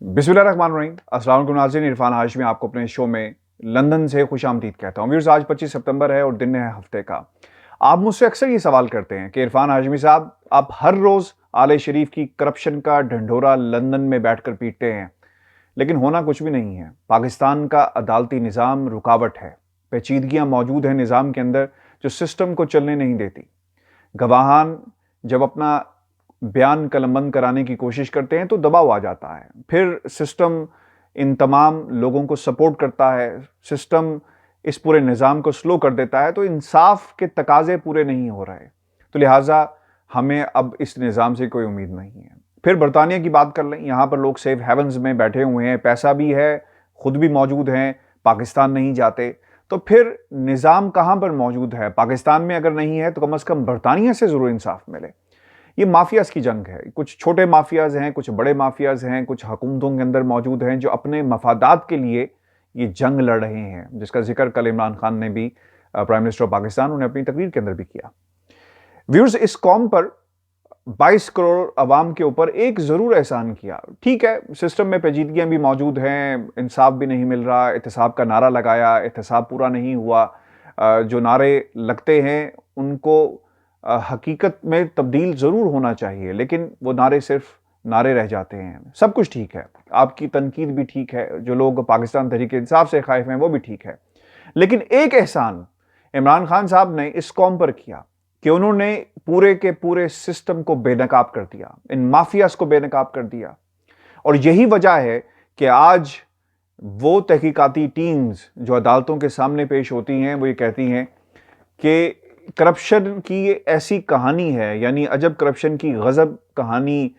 बिस्मिल्लाहिर्रहमानिर्रहीम। अस्सलाम वालेकुम नाज़रीन, इरफान हाशमी आपको अपने शो में लंदन से खुशामदीद कहता हूँ। व्यूअर्स, आज 25 सितंबर है और दिन है हफ्ते का। आप मुझसे अक्सर ये सवाल करते हैं कि इरफान हाशमी साहब, आप हर रोज़ आले शरीफ की करप्शन का ढंढोरा लंदन में बैठकर पीटते हैं, लेकिन होना कुछ भी नहीं है। पाकिस्तान का अदालती निज़ाम रुकावट है, पेचीदगियाँ मौजूद हैं निज़ाम के अंदर जो सिस्टम को चलने नहीं देती। गवाहान जब अपना बयान कलमबंद कराने की कोशिश करते हैं तो दबाव आ जाता है, फिर सिस्टम इन तमाम लोगों को सपोर्ट करता है, सिस्टम इस पूरे निज़ाम को स्लो कर देता है, तो इंसाफ के तकाजे पूरे नहीं हो रहे। तो लिहाजा हमें अब इस निज़ाम से कोई उम्मीद नहीं है। फिर बरतानिया की बात कर लें, यहाँ पर लोग सेफ हेवन्स में बैठे हुए हैं, पैसा भी है, खुद भी मौजूद हैं, पाकिस्तान नहीं जाते। तो फिर निज़ाम कहाँ पर मौजूद है? पाकिस्तान में अगर नहीं है तो कम से कम बरतानिया से ज़रूर इंसाफ मिले। ये माफियाज की जंग है। कुछ छोटे माफियाज हैं, कुछ बड़े माफियाज हैं, कुछ हुकूमतों के अंदर मौजूद हैं जो अपने मफादात के लिए ये जंग लड़ रहे हैं, जिसका जिक्र कल इमरान खान ने भी, प्राइम मिनिस्टर ऑफ पाकिस्तान, उन्हें अपनी तकरीर के अंदर भी किया। व्यूअर्स, इस कौम पर 22 करोड़ अवाम के ऊपर एक जरूर एहसान किया। ठीक है, सिस्टम में पेचीदगियां भी मौजूद हैं, इंसाफ भी नहीं मिल रहा, एहतसाब का नारा लगाया, एहतसाब पूरा नहीं हुआ। जो नारे लगते हैं उनको हकीकत में तब्दील ज़रूर होना चाहिए, लेकिन वो नारे सिर्फ नारे रह जाते हैं। सब कुछ ठीक है, आपकी तनकीद भी ठीक है, जो लोग पाकिस्तान तहरीक इंसाफ से खाइफ हैं वो भी ठीक है, लेकिन एक एहसान इमरान खान साहब ने इस कौम पर किया कि उन्होंने पूरे के पूरे सिस्टम को बेनकाब कर दिया, इन माफियाज को बेनकाब कर दिया। और यही वजह है कि आज वो तहकीकाती टीम्स जो अदालतों के सामने पेश होती हैं, वो ये कहती हैं कि करप्शन की ये ऐसी कहानी है, यानी अजब करप्शन की गजब कहानी,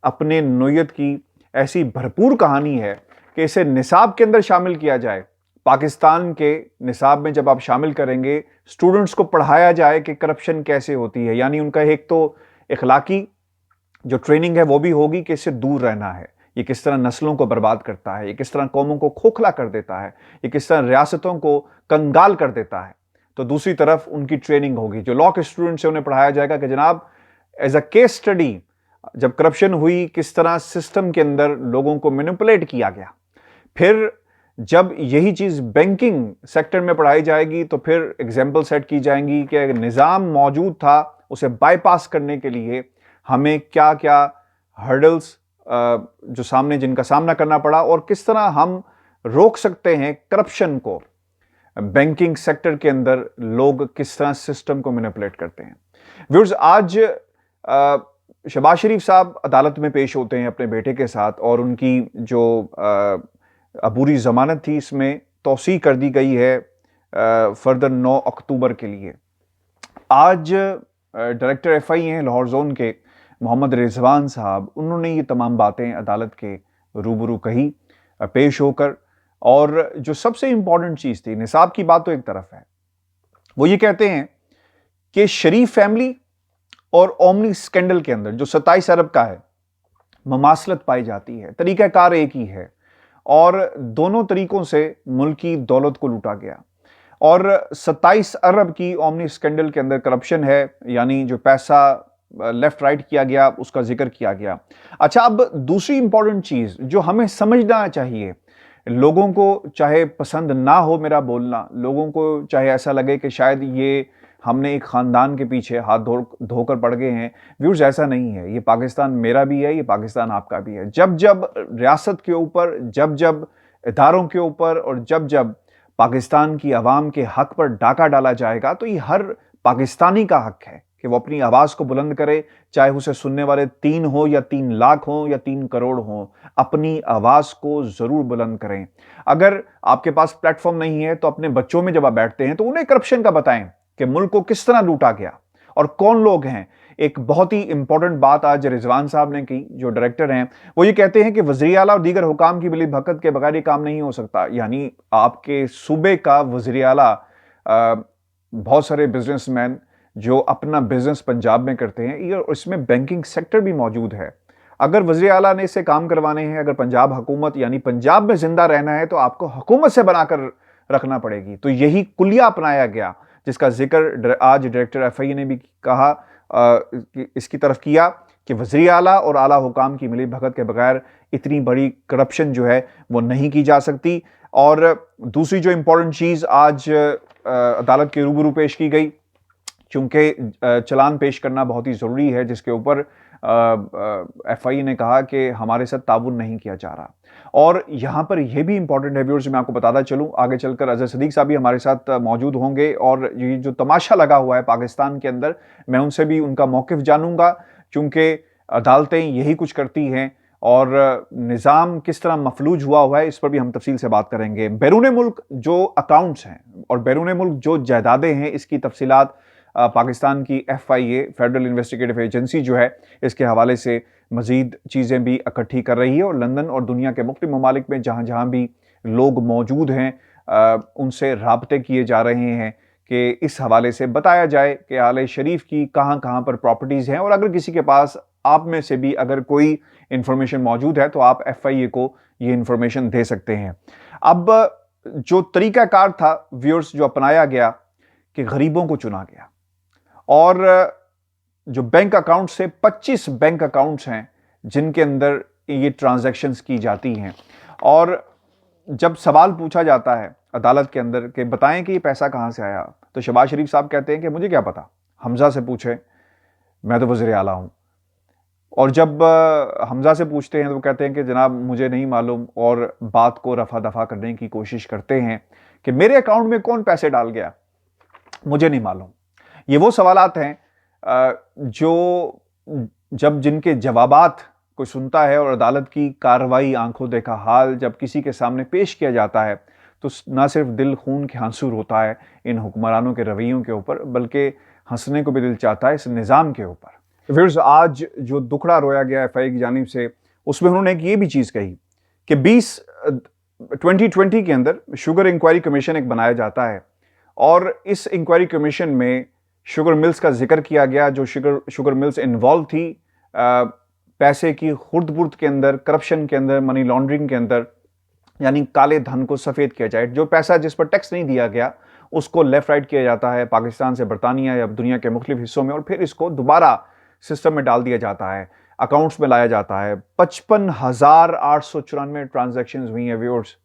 अपने नोयत की ऐसी भरपूर कहानी है कि इसे निसाब के अंदर शामिल किया जाए। पाकिस्तान के निसाब में जब आप शामिल करेंगे, स्टूडेंट्स को पढ़ाया जाए कि करप्शन कैसे होती है, यानी उनका एक तो इखलाकी जो ट्रेनिंग है वो भी होगी कि इससे दूर रहना है, ये किस तरह नस्लों को बर्बाद करता है, ये किस तरह कौमों को खोखला कर देता है, ये किस तरह रियासतों को कंगाल कर देता है। तो दूसरी तरफ उनकी ट्रेनिंग होगी, जो लॉ के स्टूडेंट से उन्हें पढ़ाया जाएगा कि जनाब, एज अ केस स्टडी जब करप्शन हुई, किस तरह सिस्टम के अंदर लोगों को मैनिपुलेट किया गया। फिर जब यही चीज बैंकिंग सेक्टर में पढ़ाई जाएगी तो फिर एग्जाम्पल सेट की जाएंगी कि निज़ाम मौजूद था, उसे बाईपास करने के लिए हमें क्या क्या हर्डल्स जो सामने जिनका सामना करना पड़ा और किस तरह हम रोक सकते हैं करप्शन को। बैंकिंग सेक्टर के अंदर लोग किस तरह सिस्टम को मैनिपुलेट करते हैं। व्यूअर्स, आज शहबाज शरीफ साहब अदालत में पेश होते हैं अपने बेटे के साथ, और उनकी जो अबूरी जमानत थी इसमें तौसीह कर दी गई है फर्दर 9 अक्टूबर के लिए। आज डायरेक्टर एफआई हैं लाहौर जोन के मोहम्मद रिजवान साहब, उन्होंने ये तमाम बातें अदालत के रूबरू कही पेश होकर। और जो सबसे इंपॉर्टेंट चीज थी, निसाब की बात तो एक तरफ है, वो ये कहते हैं कि शरीफ फैमिली और ओमनी स्कैंडल के अंदर जो 27 अरब का है, ममासलत पाई जाती है, तरीकाकार एक ही है, और दोनों तरीकों से मुल्क की दौलत को लूटा गया। और 27 अरब की ओमनी स्कैंडल के अंदर करप्शन है, यानी जो पैसा लेफ्ट राइट किया गया उसका जिक्र किया गया। अच्छा, अब दूसरी इंपॉर्टेंट चीज जो हमें समझना चाहिए, लोगों को चाहे पसंद ना हो मेरा बोलना, लोगों को चाहे ऐसा लगे कि शायद ये हमने एक खानदान के पीछे हाथ धोकर पड़ गए हैं, व्यूज ऐसा नहीं है। ये पाकिस्तान मेरा भी है, ये पाकिस्तान आपका भी है। जब जब रियासत के ऊपर, जब जब इदारों के ऊपर और जब जब पाकिस्तान की आवाम के हक पर डाका डाला जाएगा, तो ये हर पाकिस्तानी का हक है कि वो अपनी आवाज को बुलंद करे, चाहे उसे सुनने वाले 3 हो या 3 लाख हो या 3 करोड़ हो, अपनी आवाज को जरूर बुलंद करें। अगर आपके पास प्लेटफॉर्म नहीं है तो अपने बच्चों में जब आप बैठते हैं तो उन्हें करप्शन का बताएं कि मुल्क को किस तरह लूटा गया और कौन लोग हैं। एक बहुत ही इंपॉर्टेंट बात आज रिजवान साहब ने की, जो डायरेक्टर हैं, वो ये कहते हैं कि वज़ीर आला और दीगर हुकाम की मिली भगत के बगैर ये काम नहीं हो सकता। यानी आपके सूबे का वज़ीर आला, बहुत सारे बिजनेसमैन जो अपना बिजनेस पंजाब में करते हैं, ये इसमें बैंकिंग सेक्टर भी मौजूद है। अगर वज़ीर आला ने इससे काम करवाने हैं, अगर पंजाब हुकूमत यानी पंजाब में जिंदा रहना है, तो आपको हुकूमत से बनाकर रखना पड़ेगी। तो यही कुलिया अपनाया गया, जिसका जिक्र आज डायरेक्टर एफआई ने भी कहा, इसकी तरफ किया कि वज़ीर आला और आला हुकाम की मिली भगत के बगैर इतनी बड़ी करप्शन जो है वो नहीं की जा सकती। और दूसरी जो इंपॉर्टेंट चीज़ आज अदालत के रूबरू पेश की गई, चूंकि चालान पेश करना बहुत ही ज़रूरी है, जिसके ऊपर एफआई ने कहा कि हमारे साथ ताउन नहीं किया जा रहा। और यहाँ पर यह भी इंपॉर्टेंट है व्यूअर्स, मैं आपको बताता चलूँ, आगे चलकर अजहर सदीक साहब भी हमारे साथ मौजूद होंगे और ये जो तमाशा लगा हुआ है पाकिस्तान के अंदर, मैं उनसे भी उनका मौक़िफ़ जानूंगा, चूँकि अदालतें यही कुछ करती हैं और निज़ाम किस तरह मफलूज हुआ है, इस पर भी हम तफसील से बात करेंगे। बैरून मुल्क जो अकाउंट्स हैं और बैरून मुल्क जो जायदादें हैं, इसकी तफसीलात पाकिस्तान की FIA फेडरल इन्वेस्टिगेटिव एजेंसी जो है, इसके हवाले से मज़ीद चीज़ें भी इकट्ठी कर रही है और लंदन और दुनिया के मुख्तलिफ ममालिक में जहाँ जहाँ भी लोग मौजूद हैं उनसे राब्ते किए जा रहे हैं कि इस हवाले से बताया जाए कि आले शरीफ की कहाँ कहाँ पर प्रॉपर्टीज़ हैं, और अगर किसी के पास आप में से भी अगर कोई इंफॉर्मेशन मौजूद है तो आप FIA को ये इंफॉर्मेशन दे सकते हैं। अब जो तरीक़ाकार था व्यूअर्स जो अपनाया गया कि गरीबों को चुना गया, और जो बैंक अकाउंट से 25 बैंक अकाउंट्स हैं जिनके अंदर ये ट्रांजैक्शंस की जाती हैं, और जब सवाल पूछा जाता है अदालत के अंदर कि बताएं कि ये पैसा कहाँ से आया, तो शहबाज शरीफ साहब कहते हैं कि मुझे क्या पता, हमजा से पूछे, मैं तो वज़ीर आला हूँ। और जब हमजा से पूछते हैं तो वो कहते हैं कि जनाब मुझे नहीं मालूम, और बात को रफा दफा करने की कोशिश करते हैं कि मेरे अकाउंट में कौन पैसे डाल गया, मुझे नहीं मालूम। ये वो सवालात हैं जो जब जिनके जवाबात कोई सुनता है और अदालत की कार्रवाई आंखों देखा हाल जब किसी के सामने पेश किया जाता है तो ना सिर्फ दिल खून के आंसू होता है इन हुक्मरानों के रवैयों के ऊपर, बल्कि हंसने को भी दिल चाहता है इस निज़ाम के ऊपर। फिर आज जो दुखड़ा रोया गया FIA की जानिब से, उसमें उन्होंने एक ये भी चीज़ कही कि 2020 के अंदर शुगर इंक्वायरी कमीशन एक बनाया जाता है, और इस इंक्वायरी कमीशन में शुगर मिल्स का जिक्र किया गया, जो शुगर मिल्स इन्वॉल्व थी पैसे की खुर्द-बुर्द के अंदर, करप्शन के अंदर, मनी लॉन्ड्रिंग के अंदर, यानी काले धन को सफ़ेद किया जाए। जो पैसा जिस पर टैक्स नहीं दिया गया उसको लेफ्ट राइट किया जाता है पाकिस्तान से बरतानिया या दुनिया के मुख्तलिफ हिस्सों में, और फिर इसको दोबारा सिस्टम में डाल दिया जाता है, अकाउंट्स में लाया जाता है। 55,894 ट्रांजैक्शंस हुई हैं व्यूअर्स,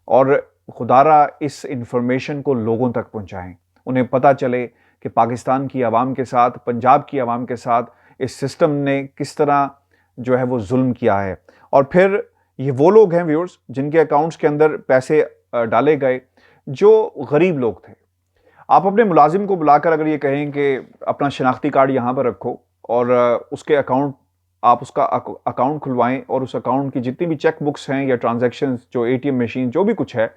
और खुदारा इस इंफॉर्मेशन को लोगों तक पहुंचाएं, उन्हें पता चले कि पाकिस्तान की आवाम के साथ, पंजाब की आवाम के साथ इस सिस्टम ने किस तरह जो है वो जुल्म किया है। और फिर ये वो लोग हैं व्यूअर्स जिनके अकाउंट्स के अंदर पैसे डाले गए जो गरीब लोग थे। आप अपने मुलाजिम को बुलाकर अगर ये कहें कि अपना शनाख्ती कार्ड यहाँ पर रखो और उसके अकाउंट आप उसका अकाउंट खुलवाएं, और उस अकाउंट की जितनी भी चेक बुक्स हैं या ट्रांजैक्शंस, जो ATM मशीन जो भी कुछ है,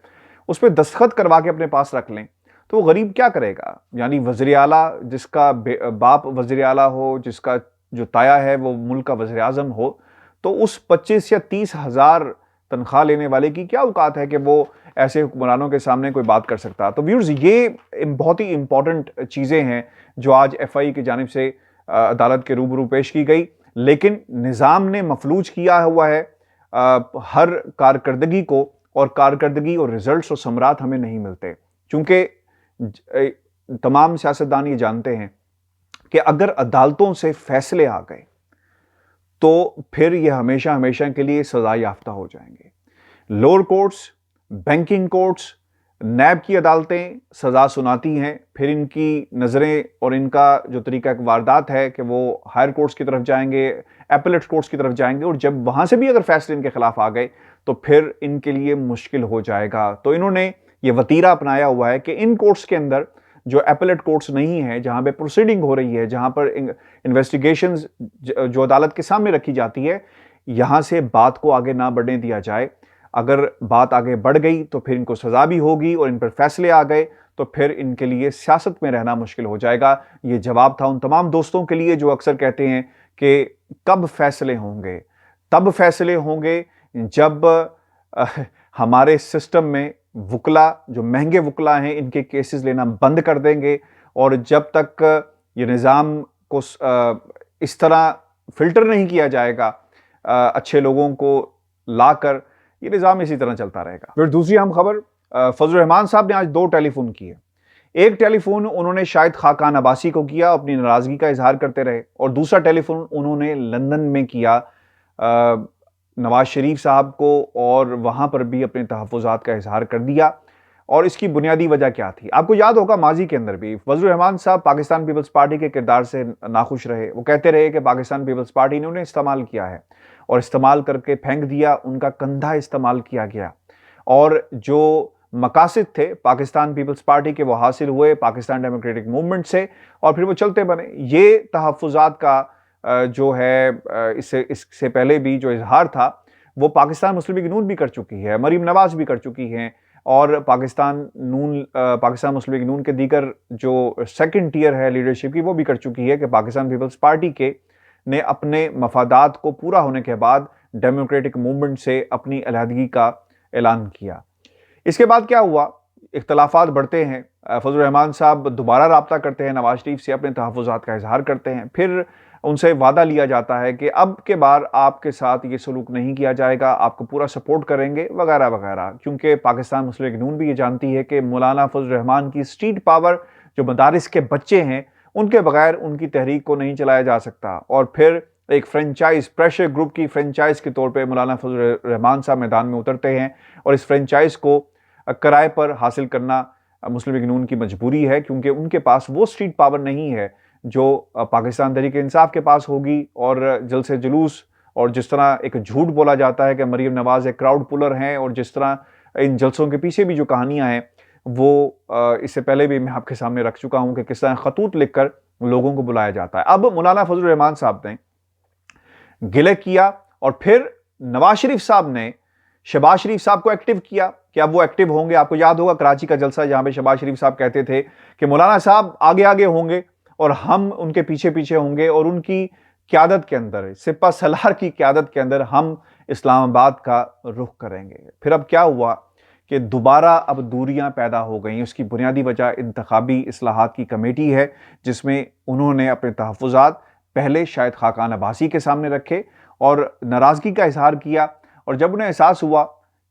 उस पर दस्तखत करवा के अपने पास रख लें, तो वो गरीब क्या करेगा। यानी वज़ीर आला जिसका बाप वज़ीर आला हो, जिसका जो ताया है वो मुल्क का वज़ीर आज़म हो, तो उस 25 या 30 हज़ार तनख्वाह लेने वाले की क्या औकात है कि वो ऐसे हुक्मरानों के सामने कोई बात कर सकता। तो व्यूअर्स ये बहुत ही इंपॉर्टेंट चीज़ें हैं जो आज FIA की जानिब से अदालत के रूबरू पेश की गई, लेकिन निज़ाम ने मफलूज किया हुआ है हर कारकर्दगी को, और कारकर्दगी और रिजल्ट्स और समरात हमें नहीं मिलते, क्योंकि तमाम सियासतदान ये जानते हैं कि अगर अदालतों से फैसले आ गए तो फिर ये हमेशा हमेशा के लिए सजा याफ्ता हो जाएंगे। लोअर कोर्ट्स, बैंकिंग कोर्ट्स, नैब की अदालतें सजा सुनाती हैं, फिर इनकी नज़रें और इनका जो तरीका वारदात है कि वो हायर कोर्ट्स की तरफ जाएंगे, एपेलेट कोर्ट्स की तरफ जाएंगे, और जब वहाँ से भी अगर फैसले इनके खिलाफ आ गए तो फिर इनके लिए मुश्किल हो जाएगा। तो इन्होंने ये वतीरा अपनाया हुआ है कि इन कोर्ट्स के अंदर जो एपेलेट कोर्ट्स नहीं है, जहाँ पे प्रोसीडिंग हो रही है, जहाँ पर इन्वेस्टिगेशंस जो अदालत के सामने रखी जाती है, यहाँ से बात को आगे ना बढ़ने दिया जाए। अगर बात आगे बढ़ गई तो फिर इनको सज़ा भी होगी, और इन पर फैसले आ गए तो फिर इनके लिए सियासत में रहना मुश्किल हो जाएगा। ये जवाब था उन तमाम दोस्तों के लिए जो अक्सर कहते हैं कि कब फैसले होंगे। तब फैसले होंगे जब हमारे सिस्टम में वकला, जो महंगे वकला हैं, इनके केसेस लेना बंद कर देंगे, और जब तक ये निज़ाम को इस तरह फिल्टर नहीं किया जाएगा अच्छे लोगों को लाकर, ये निज़ाम इसी तरह चलता रहेगा। फिर दूसरी अहम खबर, फजल रहमान साहब ने आज 2 टेलीफोन किए। एक टेलीफोन उन्होंने शाहिद खाकान अब्बासी को किया, अपनी नाराजगी का इजहार करते रहे, और दूसरा टेलीफोन उन्होंने लंदन में किया नवाज शरीफ साहब को, और वहां पर भी अपने तहफ़्फ़ुज़ात का इजहार कर दिया। और इसकी बुनियादी वजह क्या थी? आपको याद होगा माजी के अंदर भी फजलुर रहमान साहब पाकिस्तान पीपल्स पार्टी के किरदार से नाखुश रहे। वो कहते रहे कि पाकिस्तान पीपल्स पार्टी ने उन्हें इस्तेमाल किया है, और इस्तेमाल करके फेंक दिया, उनका कंधा इस्तेमाल किया गया, और जो मकासद थे पाकिस्तान पीपल्स पार्टी के वो हासिल हुए पाकिस्तान डेमोक्रेटिक मूवमेंट से, और फिर वो चलते बने। ये तहफ़्फ़ुज़ात का जो है इससे पहले भी जो इजहार था वो पाकिस्तान मुस्लिम लीग नून भी कर चुकी है, मरीम नवाज भी कर चुकी हैं, और पाकिस्तान मुस्लिम लीग नून के दीगर जो सेकंड टियर है लीडरशिप की वो भी कर चुकी है कि पाकिस्तान पीपल्स पार्टी के ने अपने मफादात को पूरा होने के बाद डेमोक्रेटिक मूवमेंट से अपनी अलहदगी का ऐलान किया। इसके बाद क्या हुआ? इख्तलाफात बढ़ते हैं, फजलुर रहमान साहब दोबारा रब्ता करते हैं नवाज शरीफ से, अपने तहफ़्फ़ुज़ात का इजहार करते हैं, फिर उनसे वादा लिया जाता है कि अब के बार आपके साथ ये सलूक नहीं किया जाएगा, आपको पूरा सपोर्ट करेंगे वगैरह वगैरह, क्योंकि पाकिस्तान मुस्लिम लीग नून भी ये जानती है कि मौलाना फजलुर रहमान की स्ट्रीट पावर, जो मदारिस के बच्चे हैं, उनके बगैर उनकी तहरीक को नहीं चलाया जा सकता। और फिर एक फ्रेंचाइज, प्रेशर ग्रुप की फ्रेंचाइज के तौर पर मौलाना फजलुर रहमान साहब मैदान में उतरते हैं, और इस फ्रेंचाइज को किराए पर हासिल करना मुस्लिम लीग नून की मजबूरी है, क्योंकि उनके पास वो स्ट्रीट पावर नहीं है जो पाकिस्तान तहरीक इंसाफ के पास होगी। और जल्द से जुलूस, और जिस तरह एक झूठ बोला जाता है कि मरीम नवाज एक क्राउड पुलर हैं, और जिस तरह इन जलसों के पीछे भी जो कहानियां हैं वो इससे पहले भी मैं आपके सामने रख चुका हूं कि किस तरह खतूत लिखकर लोगों को बुलाया जाता है। अब मौलाना फजलुर रहमान साहब ने गिले किया, और फिर नवाज शरीफ साहब ने शहबाज शरीफ साहब को एक्टिव किया कि अब वो एक्टिव होंगे। आपको याद होगा कराची का जलसा, जहां पे शहबाज शरीफ साहब कहते थे कि मौलाना साहब आगे आगे होंगे और हम उनके पीछे पीछे होंगे, और उनकी क़यादत के अंदर, सिपा सलार की क़यादत के अंदर हम इस्लामाबाद का रुख करेंगे। फिर अब क्या हुआ कि दोबारा अब दूरियां पैदा हो गई। उसकी बुनियादी वजह इंतखाबी इस्लाहात की कमेटी है, जिसमें उन्होंने अपने तहफ़्फ़ुज़ात पहले शाहिद खाकान अब्बासी के सामने रखे और नाराज़गी का इजहार किया। और जब उन्हें एहसास हुआ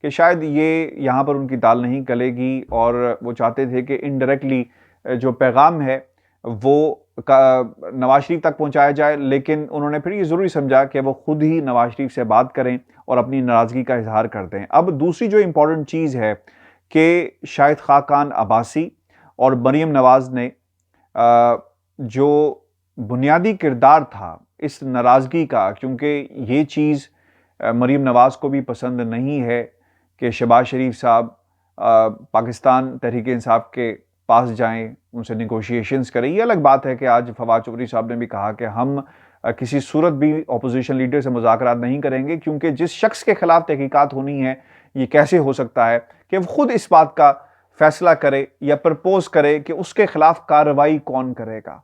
कि शायद ये यहाँ पर उनकी दाल नहीं गलेगी, और वो चाहते थे कि इनडायरेक्टली जो पैगाम है वो नवाज शरीफ तक पहुँचाया जाए, लेकिन उन्होंने फिर ये ज़रूरी समझा कि वो खुद ही नवाज शरीफ से बात करें और अपनी नाराज़गी का इजहार कर दें। अब दूसरी जो इम्पोर्टेंट चीज़ है कि शाहिद खाकान अब्बासी और मरीम नवाज ने जो बुनियादी किरदार था इस नाराज़गी का, क्योंकि ये चीज़ मरीम नवाज को भी पसंद नहीं है कि शहबाज शरीफ साहब पाकिस्तान तहरीक इंसाफ के पास जाएं, उनसे निगोशिएशंस करें। ये अलग बात है कि आज फवाद चौधरी साहब ने भी कहा कि हम किसी सूरत भी अपोजिशन लीडर से मुज़ाकरात नहीं करेंगे, क्योंकि जिस शख्स के खिलाफ तहकीकात होनी है, ये कैसे हो सकता है कि वो खुद इस बात का फैसला करे या प्रपोज करे कि उसके खिलाफ कार्रवाई कौन करेगा।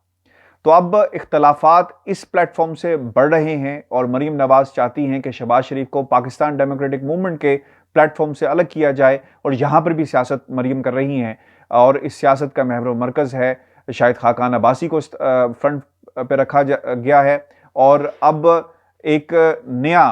तो अब इख्तलाफात इस प्लेटफॉर्म से बढ़ रहे हैं, और मरीम नवाज चाहती हैं कि शहबाज शरीफ को पाकिस्तान डेमोक्रेटिक मूवमेंट के प्लेटफॉर्म से अलग किया जाए, और यहाँ पर भी सियासत मरीम कर रही हैं, और इस सियासत का महवर मरकज़ है शाहिद खाकान अब्बासी को फ्रंट पे रखा गया है। और अब एक नया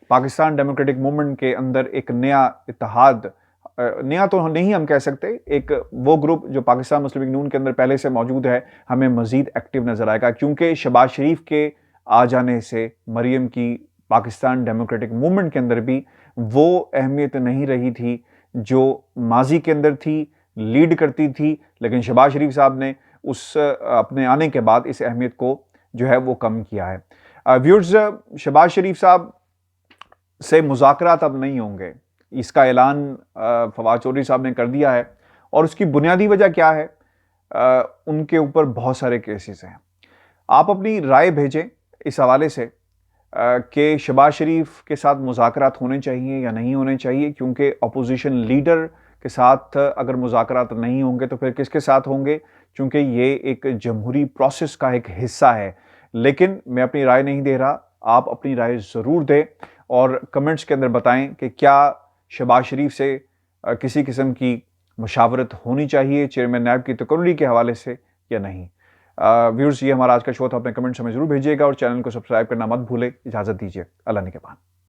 पाकिस्तान डेमोक्रेटिक मूवमेंट के अंदर एक नया इत्तेहाद, नया तो नहीं हम कह सकते, एक वो ग्रुप जो पाकिस्तान मुस्लिम लीग नून के अंदर पहले से मौजूद है, हमें मज़ीद एक्टिव नज़र आएगा, क्योंकि शहबाज शरीफ के आ जाने से मरीम की पाकिस्तान डेमोक्रेटिक मूवमेंट के अंदर भी वो अहमियत नहीं रही थी जो माजी के अंदर थी, लीड करती थी। लेकिन शहबाज शरीफ साहब ने उस अपने आने के बाद इस अहमियत को जो है वो कम किया है। व्यूअर्स, शहबाज शरीफ साहब से मुज़ाकरात अब नहीं होंगे, इसका ऐलान फवाद चौधरी साहब ने कर दिया है। और उसकी बुनियादी वजह क्या है? उनके ऊपर बहुत सारे केसेस हैं। आप अपनी राय भेजें इस हवाले से कि शहबाज शरीफ के साथ मुज़ाकरात होने चाहिए या नहीं होने चाहिए, क्योंकि अपोजिशन लीडर के साथ अगर मुज़ाकरात नहीं होंगे तो फिर किसके साथ होंगे, क्योंकि ये एक जमहूरी प्रोसेस का एक हिस्सा है। लेकिन मैं अपनी राय नहीं दे रहा, आप अपनी राय ज़रूर दें और कमेंट्स के अंदर बताएं कि क्या शहबाज शरीफ से किसी किस्म की मुशावरत होनी चाहिए चेयरमैन नैब की तकर्री के हवाले से या नहीं। व्यूअर्स, ये हमारा आज का शो था। अपने कमेंट्स हमें ज़रूर भेजिएगा और चैनल को सब्सक्राइब करना मत भूलें। इजाज़त दीजिए, अल्लाह निगहबान।